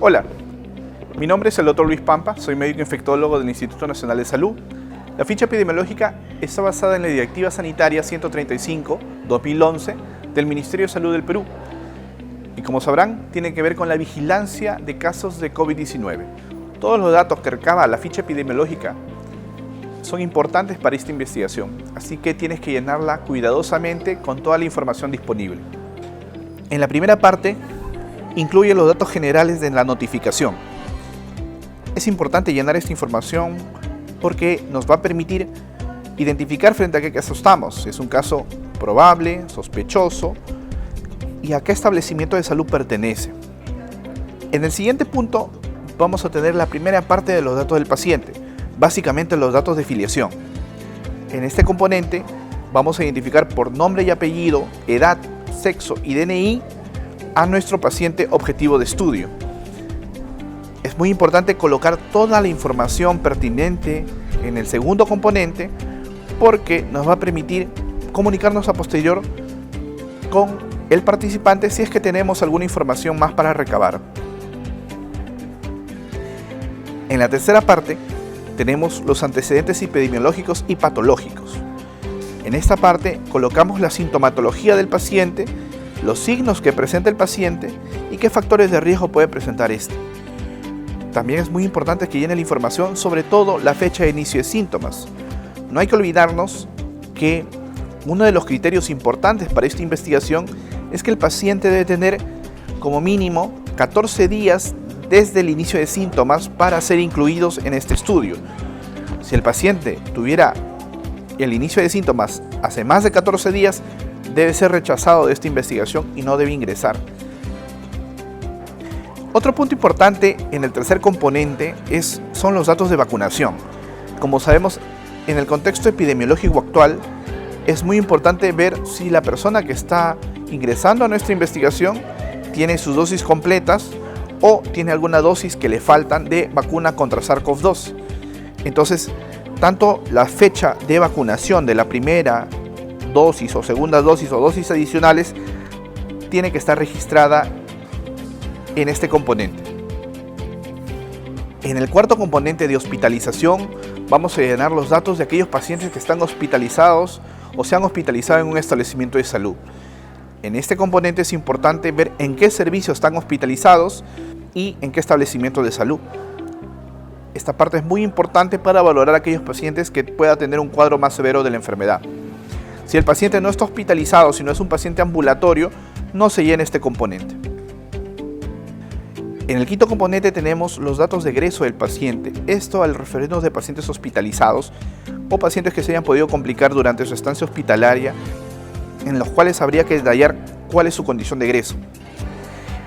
Hola, mi nombre es el Dr. Luis Pampa, soy médico infectólogo del Instituto Nacional de Salud. La ficha epidemiológica está basada en la Directiva Sanitaria 135/2011 del Ministerio de Salud del Perú. Y como sabrán, tiene que ver con la vigilancia de casos de COVID-19. Todos los datos que recaba la ficha epidemiológica son importantes para esta investigación, así que tienes que llenarla cuidadosamente con toda la información disponible. En la primera parte, incluye los datos generales de la notificación. Es importante llenar esta información porque nos va a permitir identificar frente a qué caso estamos. Si es un caso probable, sospechoso y a qué establecimiento de salud pertenece. En el siguiente punto vamos a tener la primera parte de los datos del paciente, básicamente los datos de filiación. En este componente vamos a identificar por nombre y apellido, edad, sexo y DNI a nuestro paciente objetivo de estudio. Es muy importante colocar toda la información pertinente en el segundo componente porque nos va a permitir comunicarnos a posterior con el participante si es que tenemos alguna información más para recabar. En la tercera parte tenemos los antecedentes epidemiológicos y patológicos. En esta parte colocamos la sintomatología del paciente, los signos que presenta el paciente y qué factores de riesgo puede presentar este. También es muy importante que llene la información, sobre todo la fecha de inicio de síntomas. No hay que olvidarnos que uno de los criterios importantes para esta investigación es que el paciente debe tener como mínimo 14 días desde el inicio de síntomas para ser incluidos en este estudio. Si el paciente tuviera el inicio de síntomas hace más de 14 días, debe ser rechazado de esta investigación y no debe ingresar. Otro punto importante en el tercer componente son los datos de vacunación. Como sabemos, en el contexto epidemiológico actual, es muy importante ver si la persona que está ingresando a nuestra investigación tiene sus dosis completas o tiene alguna dosis que le faltan de vacuna contra SARS-CoV-2. Entonces, tanto la fecha de vacunación de la primera dosis o segunda dosis o dosis adicionales tiene que estar registrada en este componente. En el cuarto componente de hospitalización vamos a llenar los datos de aquellos pacientes que están hospitalizados o se han hospitalizado en un establecimiento de salud. En este componente es importante ver en qué servicio están hospitalizados y en qué establecimiento de salud. Esta parte es muy importante para valorar a aquellos pacientes que puedan tener un cuadro más severo de la enfermedad. Si el paciente no está hospitalizado, sino es un paciente ambulatorio, no se llena este componente. En el quinto componente tenemos los datos de egreso del paciente. Esto al referirnos de pacientes hospitalizados o pacientes que se hayan podido complicar durante su estancia hospitalaria, en los cuales habría que detallar cuál es su condición de egreso.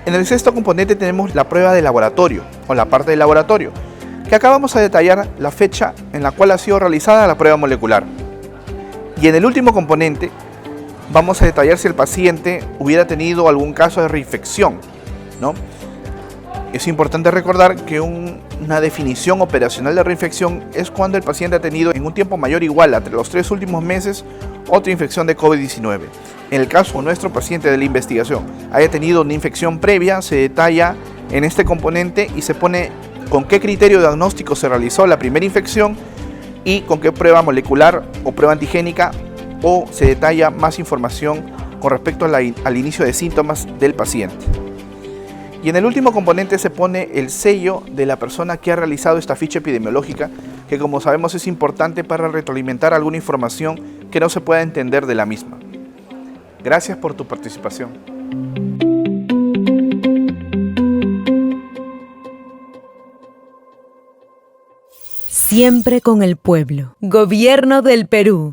En el sexto componente tenemos la prueba de laboratorio o la parte del laboratorio, que acá vamos a detallar la fecha en la cual ha sido realizada la prueba molecular. Y en el último componente vamos a detallar si el paciente hubiera tenido algún caso de reinfección, ¿no? Es importante recordar que una definición operacional de reinfección es cuando el paciente ha tenido en un tiempo mayor o igual entre los 3 últimos meses otra infección de COVID-19. En el caso de nuestro paciente de la investigación haya tenido una infección previa, se detalla en este componente y se pone con qué criterio diagnóstico se realizó la primera infección y con qué prueba molecular o prueba antigénica, o se detalla más información con respecto al inicio de síntomas del paciente. Y en el último componente se pone el sello de la persona que ha realizado esta ficha epidemiológica, que como sabemos es importante para retroalimentar alguna información que no se pueda entender de la misma. Gracias por tu participación. Siempre con el pueblo. Gobierno del Perú.